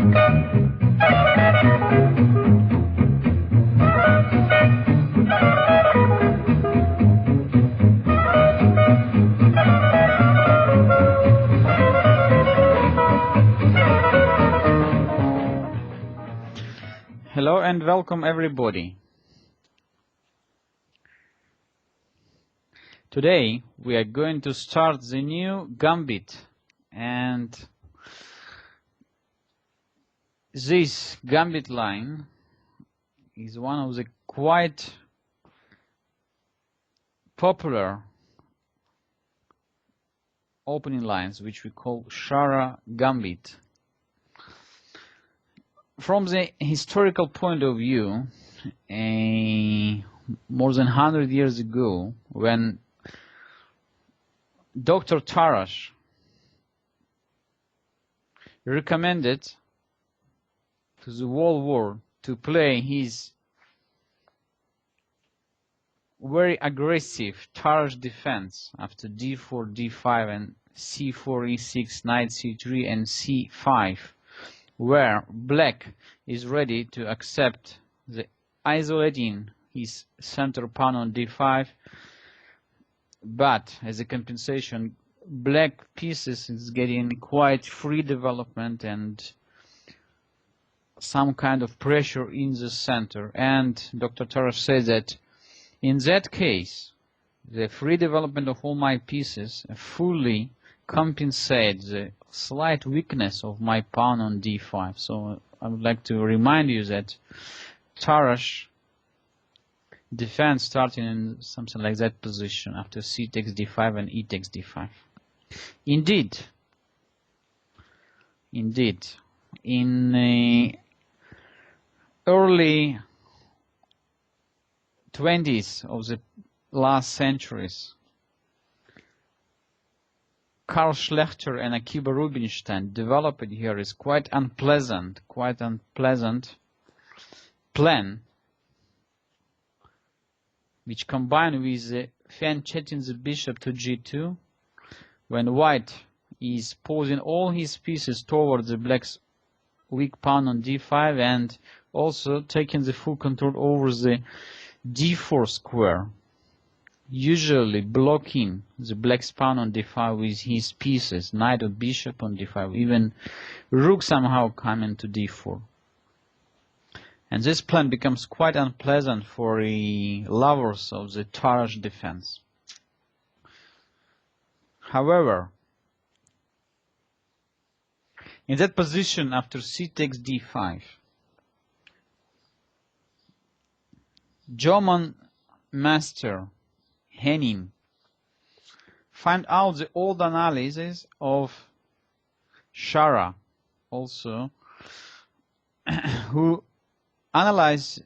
Hello and welcome everybody. Today we are going to start the new gambit, and this gambit line is one of the quite popular opening lines which we call Shara gambit. From the historical point of view, more than 100 years ago, when Dr. Tarash recommended to the whole world to play his very aggressive Tarash defense after d4, d5 and c4, e6, knight c3 and c5, where black is ready to accept the isolating his center pawn on d5, but as a compensation black pieces is getting quite free development and some kind of pressure in the center, and Dr. Tarash says that in that case the free development of all my pieces fully compensate the slight weakness of my pawn on d5. So I would like to remind you that Tarash defense starting in something like that position after c takes d5 and e takes d5. Indeed, in early 20s of the last centuries, Karl Schlechter and Akiba Rubinstein developed here is quite unpleasant plan, which combined with the fan chatting the bishop to g2, when white is posing all his pieces towards the black's weak pawn on d5 and also taking the full control over the d4 square, usually blocking the black's pawn on d5 with his pieces, knight or bishop on d5, even rook somehow coming to d4. And this plan becomes quite unpleasant for the lovers of the Tarash defense. However, in that position after c takes d5, German master Hennig find out the old analysis of Shara also, who analyzed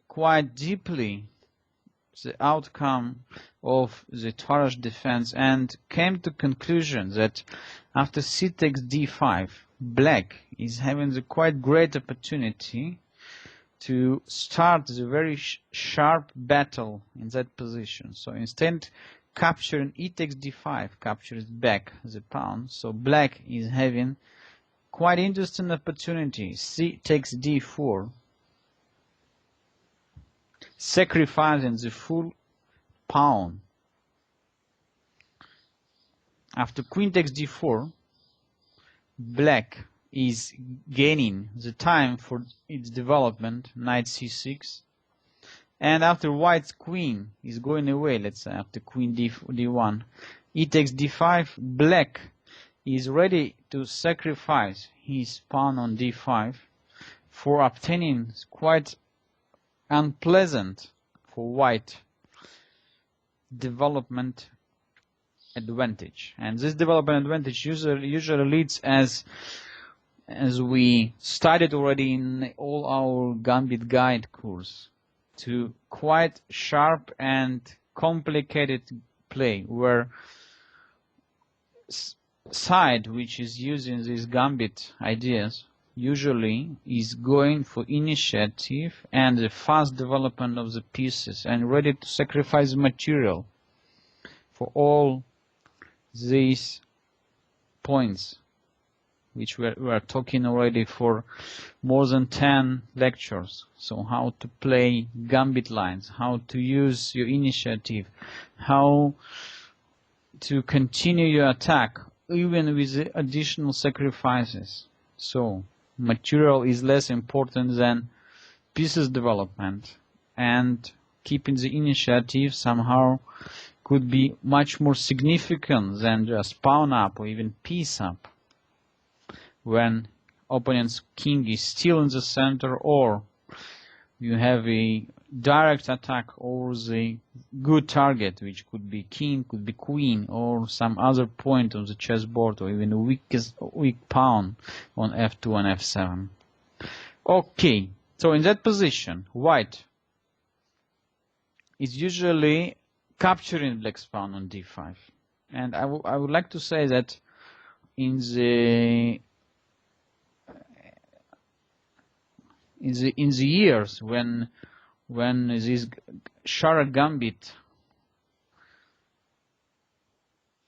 quite deeply the outcome of the Tarash defense and came to conclusion that after c takes d5, black is having the quite great opportunity to start the very sharp battle in that position. So instead capturing e takes d5 captures back the pawn, so black is having quite interesting opportunity. C takes d4, sacrificing the full pawn. After queen takes d4, black is gaining the time for its development, knight c6, and after white's queen is going away, let's say after queen d1, e takes d5, black is ready to sacrifice his pawn on d5 for obtaining quite unpleasant for white development advantage. And this development advantage usually leads, as we studied already in all our Gambit Guide course, to quite sharp and complicated play, where side which is using these Gambit ideas usually is going for initiative and the fast development of the pieces and ready to sacrifice material for all these points which we are talking already for more than 10 lectures. So how to play gambit lines, how to use your initiative, how to continue your attack even with additional sacrifices. So material is less important than pieces development, and keeping the initiative somehow could be much more significant than just pawn up or even piece up when opponent's king is still in the center, or you have a direct attack over the good target, which could be king, could be queen, or some other point on the chessboard, or even a weak pawn on f2 and f7. Okay, so in that position, white is usually capturing black's pawn on d5. And I would like to say that in the years when this Shara gambit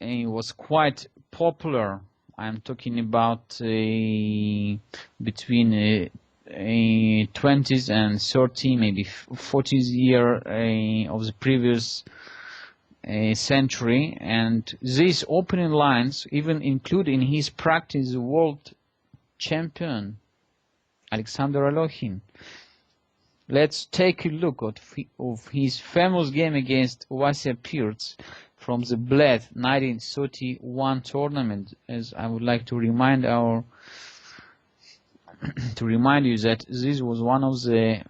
was quite popular, I'm talking about between 20s and 30, maybe 40s year of the previous century, and these opening lines even include in his practice the world champion Alexander Alokhin. Let's take a look of his famous game against Vasya Pirts from the Bled 1931 tournament, as I would like to remind you that this was one of the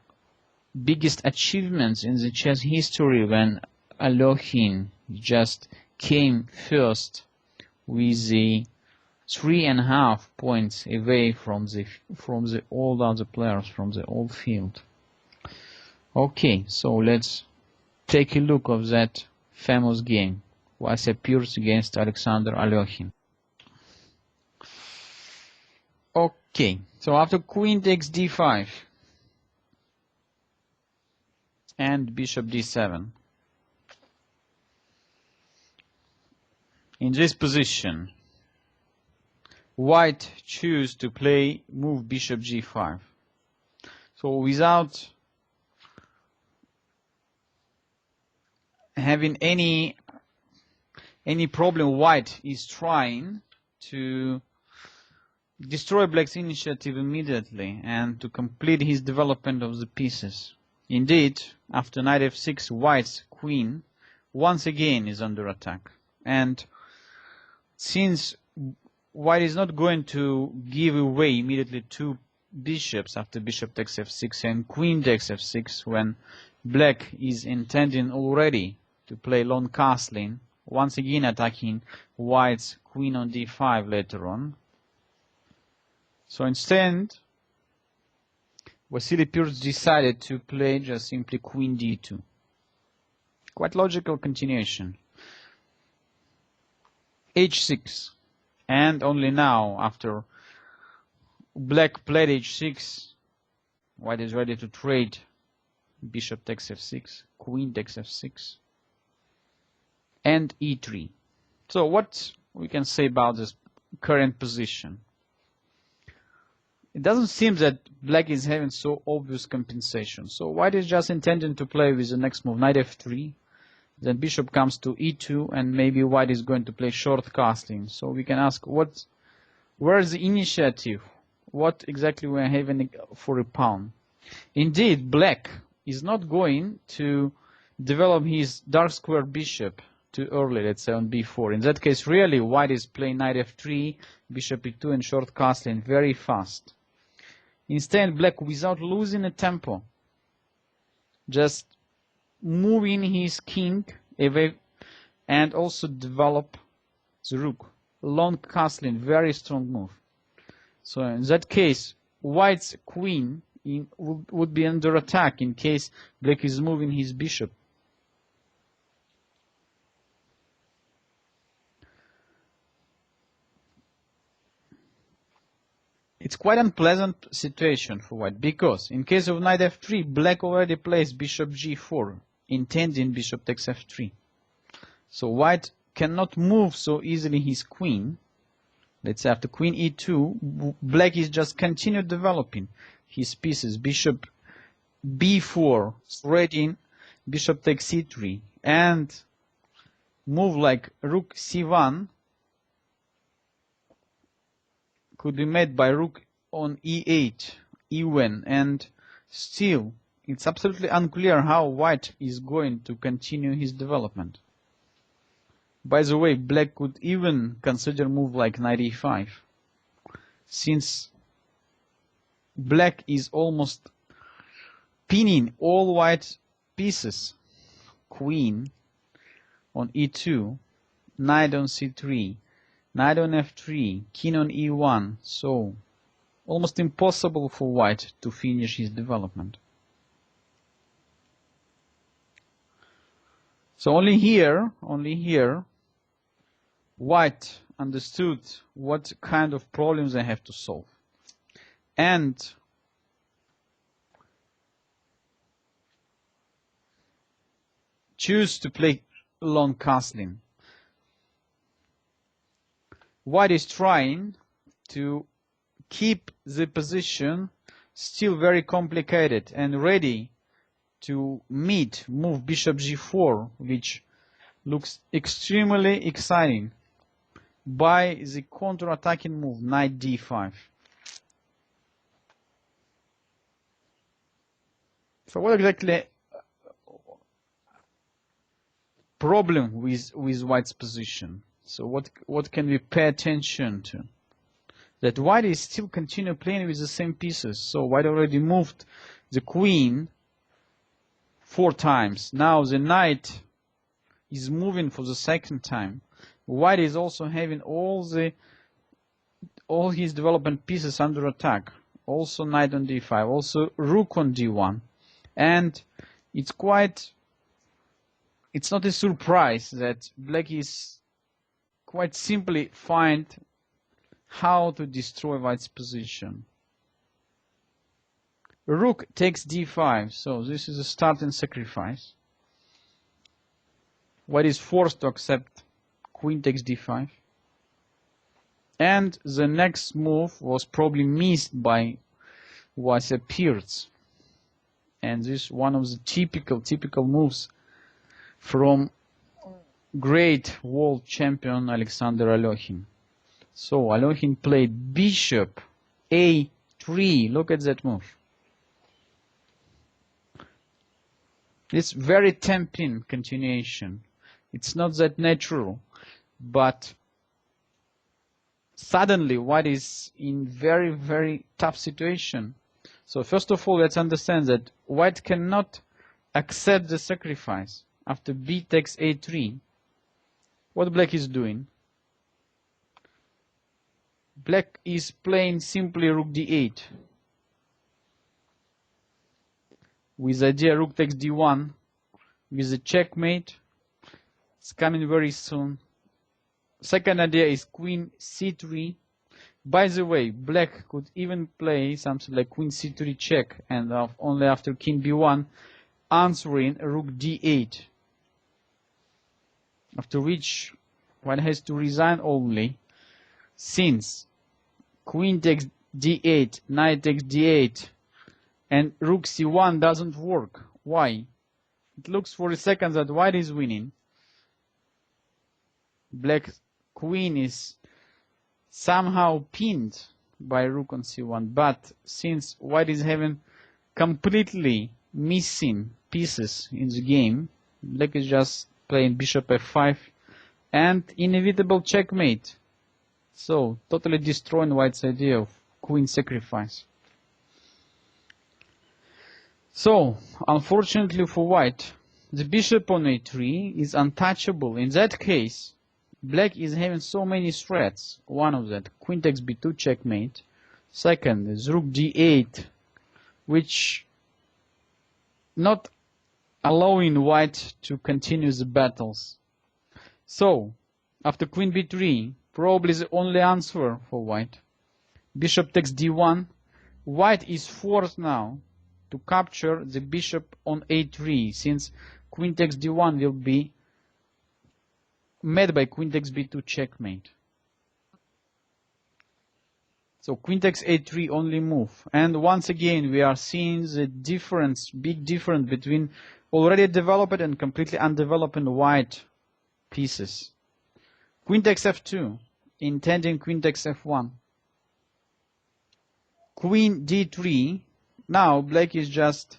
biggest achievements in the chess history, when Alokhin just came first with the 3.5 points away from the all other players from the old field. Okay, so let's take a look of that famous game, Vasya Pirts against Alexander Alokhin. Okay, so after queen takes d5 and bishop d7, in this position, white choose to play move bishop g5. So without having any problem, white is trying to destroy black's initiative immediately and to complete his development of the pieces. Indeed, after knight f6, white's queen once again is under attack, and since white is not going to give away immediately two bishops after bishop takes f6 and queen takes f6, when black is intending already to play long castling, once again attacking white's queen on d5 later on. So instead, Vasily Pirts decided to play just simply queen d2. Quite logical continuation. h6. And only now, after black played h6, white is ready to trade. Bishop takes f6, queen takes f6, and e3. So what we can say about this current position? It doesn't seem that black is having so obvious compensation. So white is just intending to play with the next move, knight f3. Then bishop comes to e2, and maybe white is going to play short castling. So we can ask, where is the initiative? What exactly we are having for a pawn? Indeed, black is not going to develop his dark square bishop too early, let's say on b4. In that case, really, white is playing knight f3, bishop e2, and short castling very fast. Instead, black, without losing a tempo, just moving his king away and also develop the rook. Long castling, very strong move. So in that case, white's queen would be under attack in case black is moving his bishop. It's quite unpleasant situation for white, because in case of knight f3, black already plays bishop g4, intending bishop takes f3. So white cannot move so easily his queen, let's say after queen e2, black is just continue developing his pieces. Bishop b4, threading, bishop takes c3, and move like rook c1 could be made by rook on e8, even, and still it's absolutely unclear how white is going to continue his development. By the way, black could even consider move like knight e5, since black is almost pinning all white pieces. Queen on e2, knight on c3, knight on f3, king on e1, so almost impossible for white to finish his development. So only here, white understood what kind of problems they have to solve. And choose to play long castling. White is trying to keep the position still very complicated and ready to meet move bishop g4, which looks extremely exciting, by the counter-attacking move knight d5. So what exactly problem with white's position? So what can we pay attention to? That white is still continue playing with the same pieces. So white already moved the queen 4 times. Now the knight is moving for the second time. White is also having all his development pieces under attack. Also knight on d5, also rook on d1. And it's not a surprise that black is quite simply find how to destroy white's position. Rook takes d5, so this is a starting sacrifice. White is forced to accept queen takes d5. And the next move was probably missed by what appears. And this is one of the typical moves from great world champion Alexander Alekhin. So Alekhin played bishop a3. Look at that move. It's very tempting continuation. It's not that natural, but suddenly white is in very tough situation. So first of all, let's understand that white cannot accept the sacrifice. After b takes a3, what black is doing? Black is playing simply rook d8. With the idea rook takes d1, with the checkmate. It's coming very soon. Second idea is queen c3. By the way, black could even play something like queen c3 check, and only after king b1 answering rook d8. After which one has to resign only, since queen takes d8, knight takes d8, and rook c1 doesn't work. Why? It looks for a second that white is winning. Black queen is somehow pinned by rook on c1, but since white is having completely missing pieces in the game, black is just playing bishop f5 and inevitable checkmate. So totally destroying white's idea of queen sacrifice. So unfortunately for white, the bishop on a3 is untouchable. In that case, black is having so many threats. One of that, queen takes b2 checkmate. Second is rook d8, which not allowing white to continue the battles. So after queen b3, probably the only answer for white. Bishop takes d1. White is forced now to capture the bishop on a3, since queen takes d1 will be met by queen takes b2 checkmate. So queen takes a3 only move. And once again, we are seeing the difference, big difference between already developed and completely undeveloped white pieces. Queen takes f2, intending queen takes f1. Queen d3. Now black is just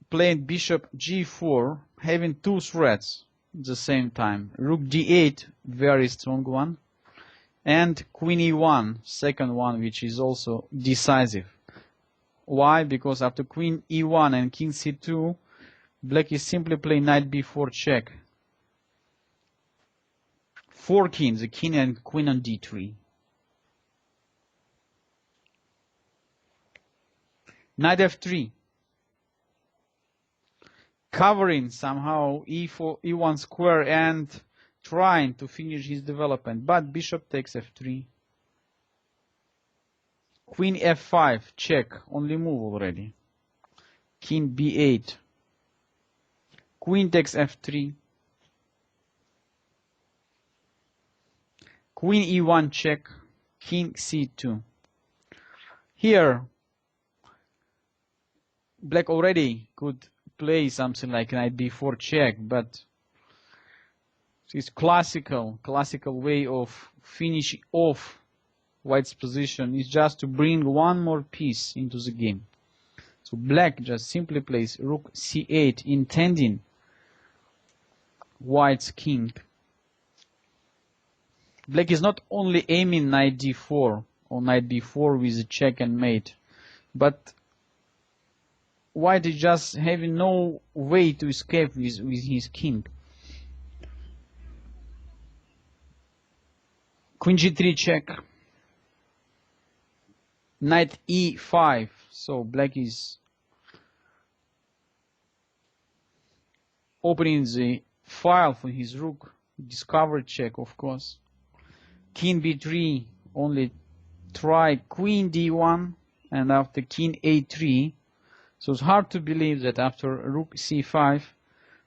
playing bishop g4, having two threats at the same time. Rook d8, very strong one. And queen e1, second one, which is also decisive. Why? Because after queen e1 and king c2, black is simply playing knight b4 check. Four kings, the king and queen on d3. Knight f3. Covering somehow e4, e1 square and trying to finish his development. But bishop takes f3. Queen f5, check, only move already. King b8. Queen takes f3. Queen e1 check, king c2. Here, black already could play something like knight b4 check, but this classical way of finishing off white's position is just to bring one more piece into the game. So black just simply plays rook c8, intending white's king. Black is not only aiming knight d4 or knight b4 with a check and mate, but white is just having no way to escape with his king. Queen g3 check. Knight e5. So black is opening the file for his rook. Discover check, of course. King b3, only try queen d1, and after king a3. So it's hard to believe that after rook c5,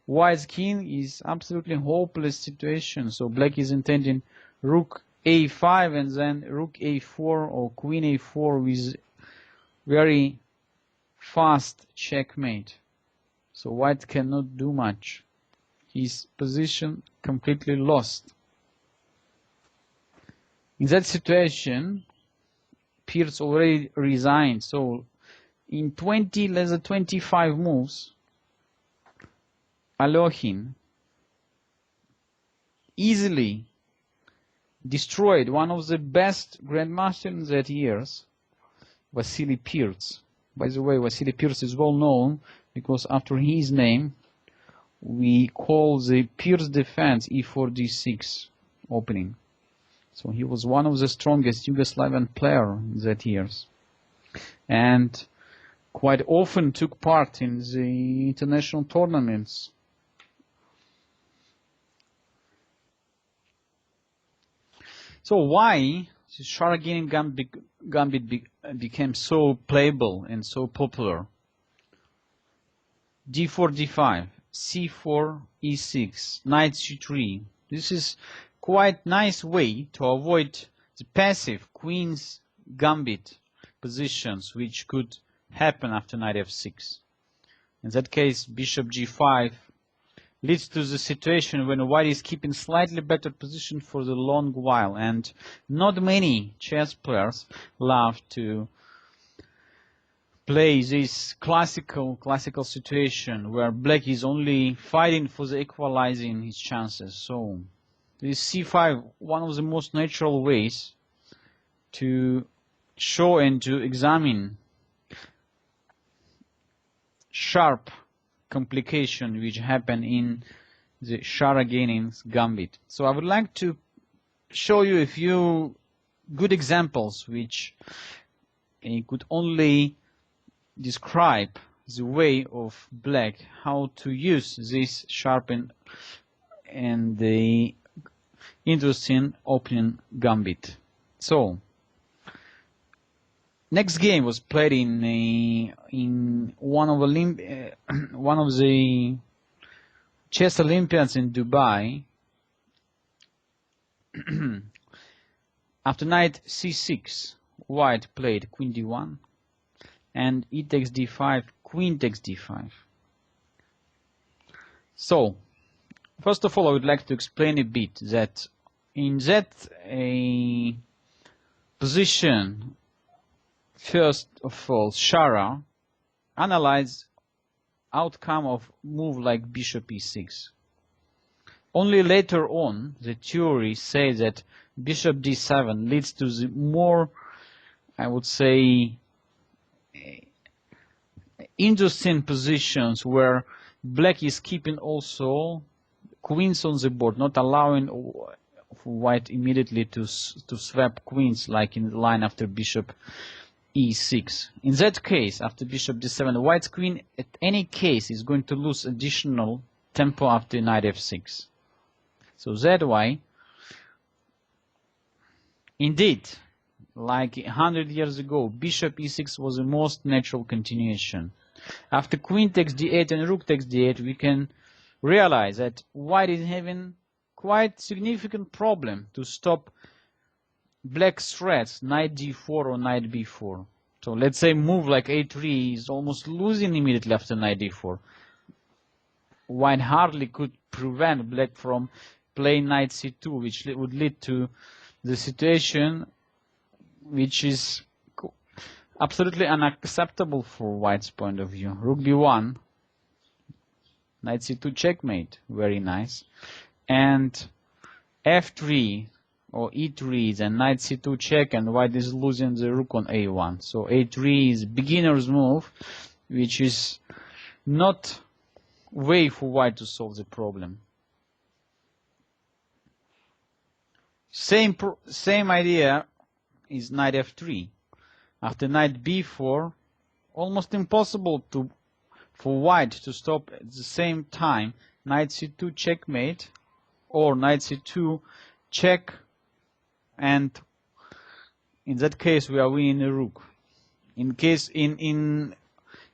white's king is absolutely hopeless situation. So black is intending rook a5 and then rook a4 or queen a4 with very fast checkmate. So white cannot do much. His position completely lost. In that situation, Pierce already resigned. So in 20, less than 25 moves, Alohin easily destroyed one of the best grandmasters in that years, Vasily Pierce. By the way, Vasily Pierce is well known because after his name, we call the Pierce defense e4 d6 opening. So he was one of the strongest Yugoslavian players in that years, and quite often took part in the international tournaments. So why the Shara gambit became so playable and so popular? d4, d5, c4, e6, knight c3. This is quite nice way to avoid the passive queen's gambit positions which could happen after knight f6. In that case, bishop g5 leads to the situation when white is keeping slightly better position for the long while, and not many chess players love to play this classical situation where black is only fighting for the equalizing his chances. So this c5, one of the most natural ways to show and to examine sharp complication which happen in the Shara gambit. So I would like to show you a few good examples which could only describe the way of black how to use this sharp and the interesting opening gambit. So next game was played in one of the chess Olympiads in Dubai. After knight c6, white played queen d1, and e takes d5, queen takes d5. So, first of all, I would like to explain a bit that in that position, first of all, Shara analyzed outcome of move like bishop e6. Only later on, the theory says that bishop d7 leads to the more, I would say, interesting positions where black is keeping also queens on the board, not allowing white immediately to swap queens like in the line after bishop e6. In that case, after bishop d7, white's queen at any case is going to lose additional tempo after knight f6. So that's why, indeed, like 100 years ago, bishop e6 was the most natural continuation. After queen takes d8 and rook takes d8, we can realize that white is having quite significant problem to stop black's threats, knight d4 or knight b4. So let's say move like a3 is almost losing immediately after knight d4. White hardly could prevent black from playing knight c2, which would lead to the situation which is absolutely unacceptable for white's point of view. Rook b1, knight c2 checkmate, very nice. And f3 or e3 is a knight c2 check, and white is losing the rook on a1. So a3 is beginner's move, which is not way for white to solve the problem. Same idea is knight f3. After knight b4, almost impossible for white to stop at the same time knight c2 checkmate or knight c2 check, and in that case we are winning the rook. In case in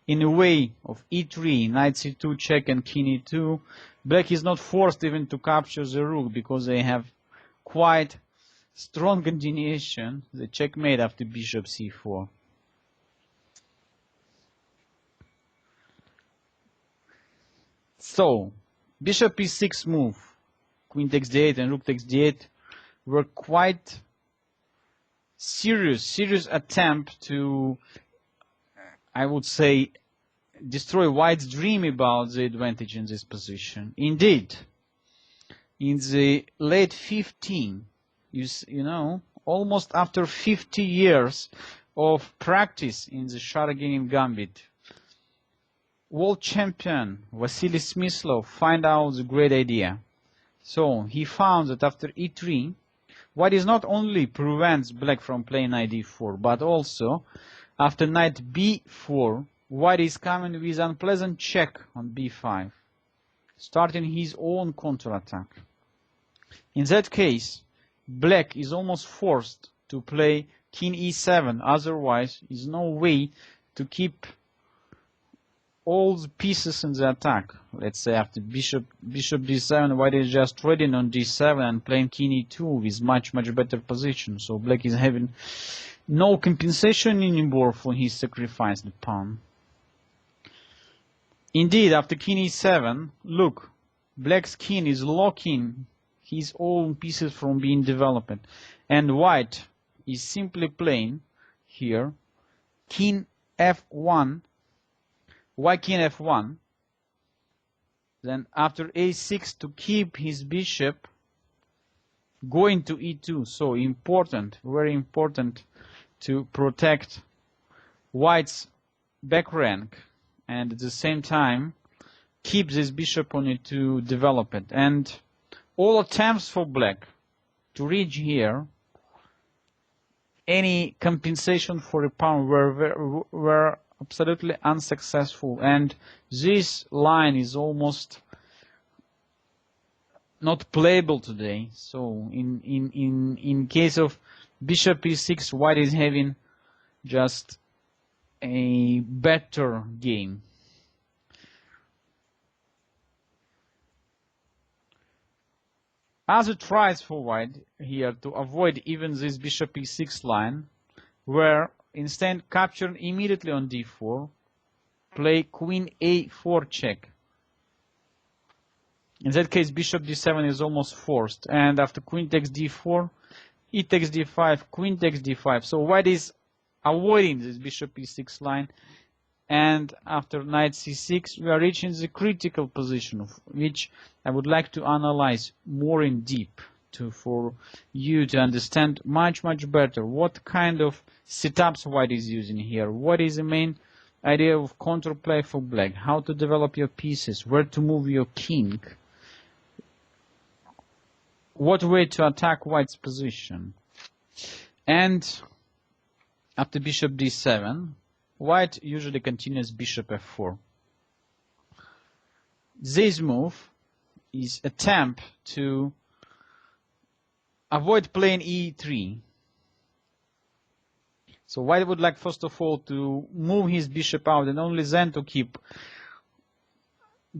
a way of e3, knight c2 check and king e2, black is not forced even to capture the rook because they have quite strong continuation, the checkmate after bishop c4. So, bishop e6 move, queen takes d8 and rook takes d8 were quite serious attempt to, I would say, destroy white's dream about the advantage in this position. Indeed, in the late 15, you know, almost after 50 years of practice in the Shara game gambit, world champion Vasily Smyslov find out the great idea. So he found that after e3, white is not only prevents black from playing knight d4, but also after knight b4, white is coming with unpleasant check on b5, starting his own counterattack. In that case, black is almost forced to play king e7, otherwise there is no way to keep all the pieces in the attack. Let's say after bishop d7, white is just trading on d7 and playing king e2 with much better position. So black is having no compensation anymore for his sacrificed pawn. Indeed, after king e7, look, black's king is locking his own pieces from being developed, and white is simply playing here king f1. Why king f1? Then after a6 to keep his bishop going to e2. So important, very important to protect white's back rank and at the same time keep this bishop on e2 developed. And all attempts for black to reach here, any compensation for a pawn were absolutely unsuccessful, and this line is almost not playable today. So in case of bishop e6, white is having just a better game. Other tries for white here to avoid even this bishop e6 line were instead captured immediately on d4, play queen a4 check. In that case, bishop d7 is almost forced, and after queen takes d4, e takes d5, queen takes d5. So white is avoiding this bishop e6 line, and after knight c6, we are reaching the critical position, of which I would like to analyze more in deep for you to understand much better what kind of setups white is using here, what is the main idea of counterplay for black, how to develop your pieces, where to move your king, what way to attack white's position. And after bishop d7, white usually continues bishop f4. This move is attempt to avoid playing e3. So white would like first of all to move his bishop out and only then to keep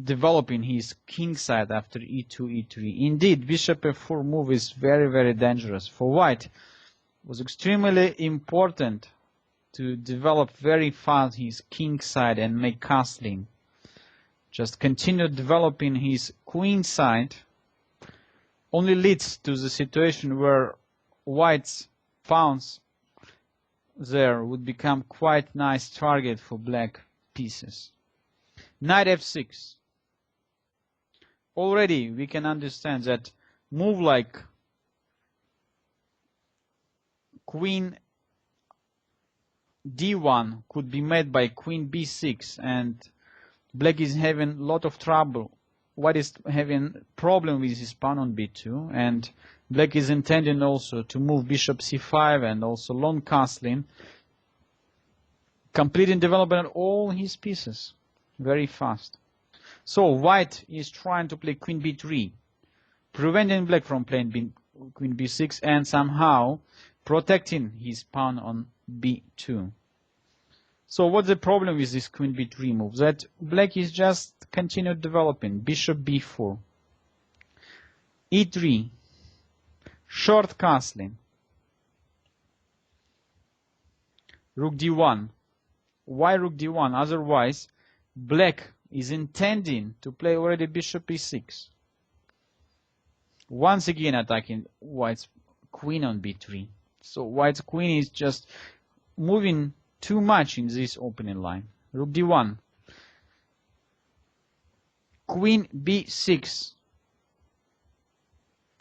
developing his king side after e2, e3. Indeed, bishop f4 move is very dangerous. For white, it was extremely important to develop very fast his king side and make castling. Just continue developing his queen side only leads to the situation where white's pawns there would become quite nice target for black pieces. Knight f6. Already we can understand that move like queen d1 could be made by queen b6, and black is having a lot of trouble. White is having problem with his pawn on b2, and black is intending also to move bishop c5 and also long castling, completing development of all his pieces very fast. So white is trying to play queen b3, preventing black from playing queen b6 and somehow protecting his pawn on b2. So what's the problem with this queen b3 move? That black is just continued developing. Bishop b4, e3, short castling, rook d1. Why rook d1? Otherwise, black is intending to play already bishop e6. Once again attacking white's queen on b3. So white's queen is just moving too much in this opening line. Rook d1. Queen b6.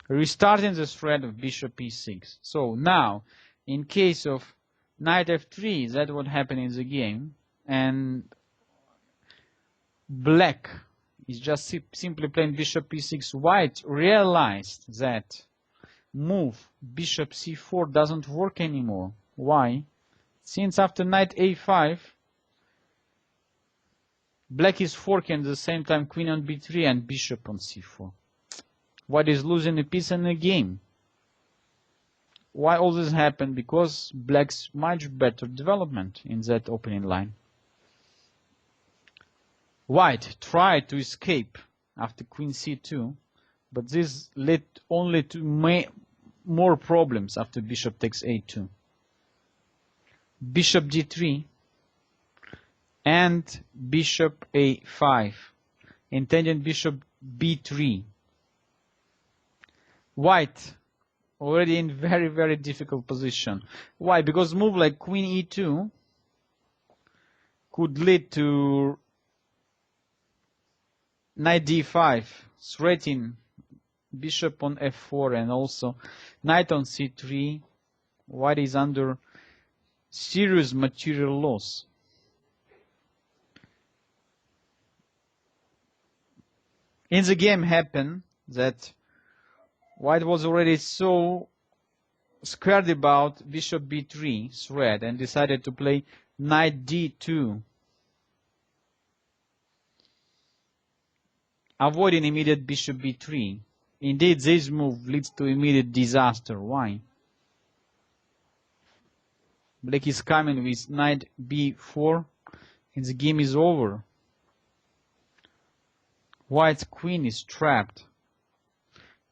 Restarting the thread of bishop e6. So now, in case of knight f3, that's what happened in the game. And black is just simply playing bishop e6. White realized that move bishop c4 doesn't work anymore. Why? Since after knight a5, black is forking at the same time queen on b3 and bishop on c4. White is losing a piece in the game. Why all this happened? Because black's much better development in that opening line. White tried to escape after queen c2, but this led only to more problems after bishop takes a2. Bishop d3 and bishop a5, intending bishop b3. White already in very difficult position. Why? Because move like queen e2 could lead to knight d5, threatening bishop on f4 and also knight on c3. White is under serious material loss. In the game happened that white was already so scared about bishop b3 threat and decided to play knight d2, avoiding immediate bishop b3. Indeed, this move leads to immediate disaster. Why? Black is coming with knight b4 and the game is over. White's queen is trapped.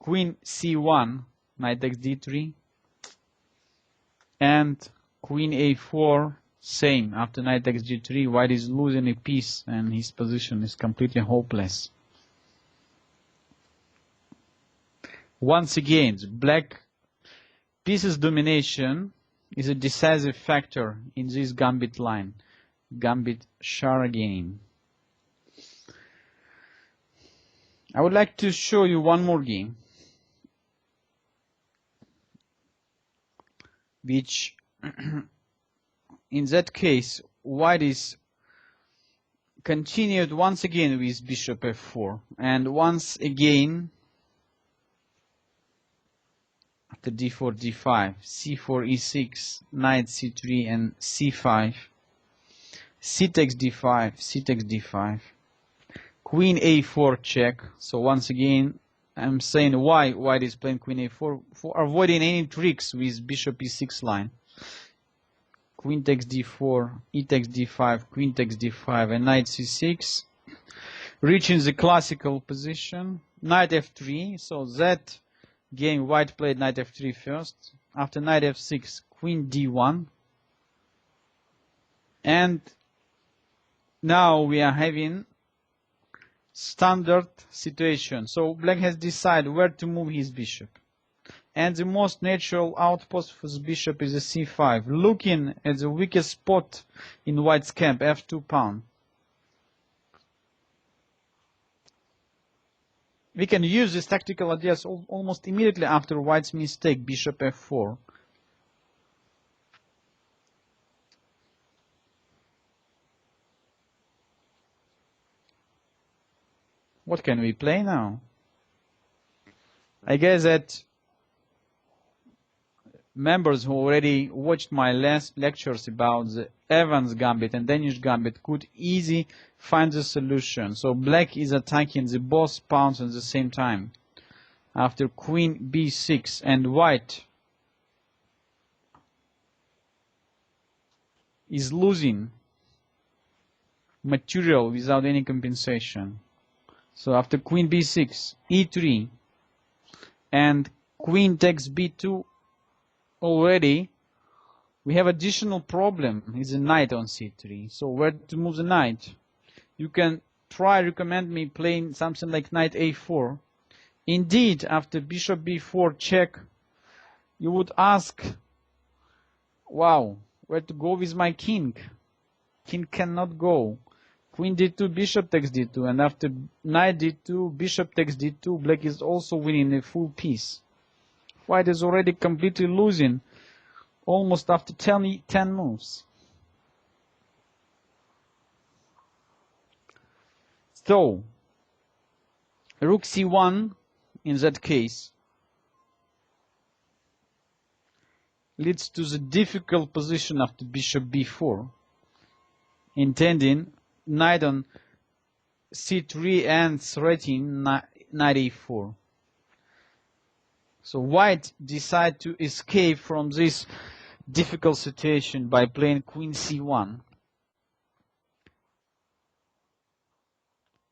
queen c1, knight takes d3, and queen a4, same. After knight takes g3, white is losing a piece and his position is completely hopeless. Once again, black pieces domination is a decisive factor in this gambit line, gambit Shara game. I would like to show you one more game, which in that case, white is continued once again with bishop f4, and once again after d4, d5, c4, e6, knight c3, and c5, c takes d5, c takes d5, queen a4 check. So once again, I'm saying why white is playing queen a4, for avoiding any tricks with bishop e6 line. Queen takes d4, e takes d5, queen takes d5, and knight c6, reaching the classical position. Knight f3, so that game white played knight f3 first. After knight f6, queen d1, and now we are having standard situation. So black has decided where to move his bishop, and the most natural outpost for the bishop is a c5, looking at the weakest spot in white's camp, f2 pawn. We can use these tactical ideas almost immediately after white's mistake, bishop f4. What can we play now? I guess that members who already watched my last lectures about the Evans gambit and Danish gambit could easily find the solution. So black is attacking the both pawns at the same time. After queen b6, and white is losing material without any compensation. So after queen b6, e3, and queen takes b2, already we have additional problem, is a knight on c3. So where to move the knight? You can recommend me playing something like knight a4. Indeed, after bishop b4 check, you would ask, wow, where to go with my king? King cannot go. Queen d2, bishop takes d2, and after knight d2, bishop takes d2, black is also winning a full piece. White is already completely losing, almost after 10 moves. So, rook c1, in that case, leads to the difficult position after bishop b4, intending knight on c3 and threatening knight a4. So white decide to escape from this difficult situation by playing queen c1.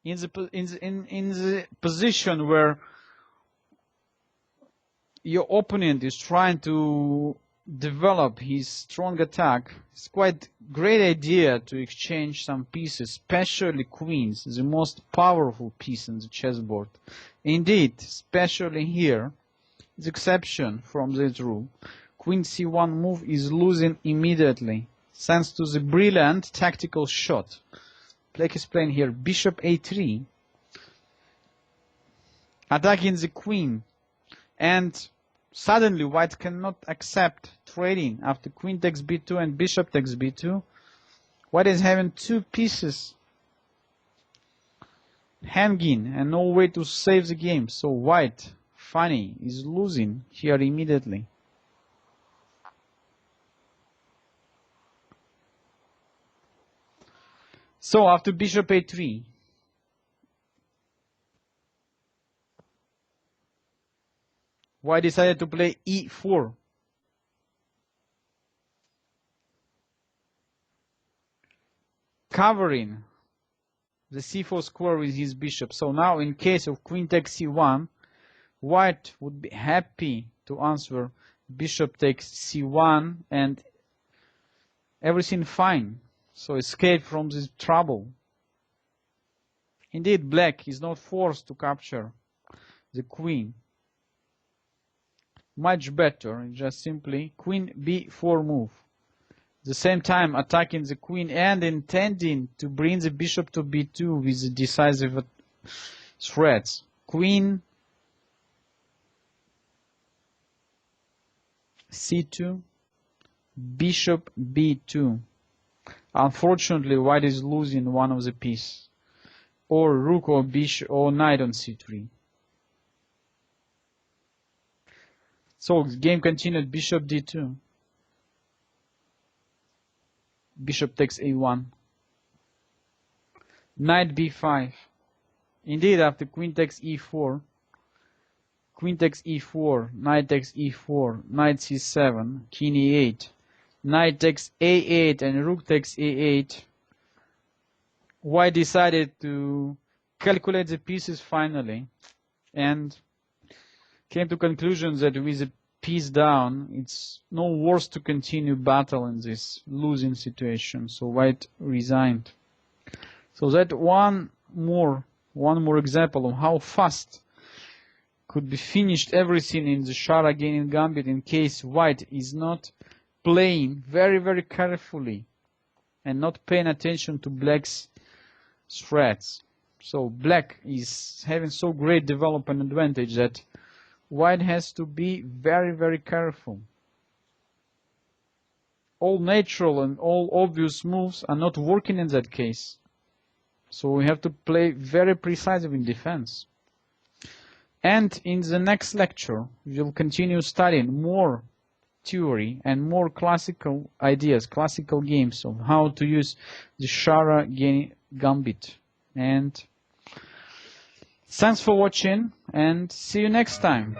In the position where your opponent is trying to develop his strong attack, it's quite great idea to exchange some pieces, especially queens, the most powerful piece in the chessboard. Indeed, especially here, the exception from this rule. Queen c1 move is losing immediately, thanks to the brilliant tactical shot. Black is playing here bishop a3, attacking the queen, and suddenly white cannot accept trading after queen takes b2 and bishop takes b2. White is having two pieces hanging and no way to save the game. So white, funny, is losing here immediately. So after bishop a3, white decided to play e4. Covering the c4 square with his bishop. So now in case of queen takes c1, White would be happy to answer bishop takes c1 and everything fine. So escape from this trouble. Indeed, black is not forced to capture the queen. Much better, just simply queen b4 move. At the same time attacking the queen and intending to bring the bishop to b2 with the decisive threats. Queen c2, bishop b2. Unfortunately, white is losing one of the pieces, or rook or bishop or knight on c3. So the game continued, bishop d2. Bishop takes a1. Knight b5. Indeed, after queen takes e4, queen takes e4, knight takes e4, knight c7, king e8, knight takes a8, and rook takes a8. White decided to calculate the pieces finally, and came to conclusion that with the piece down, it's no worse to continue battle in this losing situation. So white resigned. So that one more example of how fast could be finished everything in the Shara gaining gambit in case white is not playing very, very carefully and not paying attention to black's threats. So black is having so great development advantage that white has to be very, very careful. All natural and all obvious moves are not working in that case. So we have to play very precisely in defense. And in the next lecture, we'll continue studying more theory and more classical ideas, classical games of how to use the Shara gambit. And thanks for watching, and see you next time.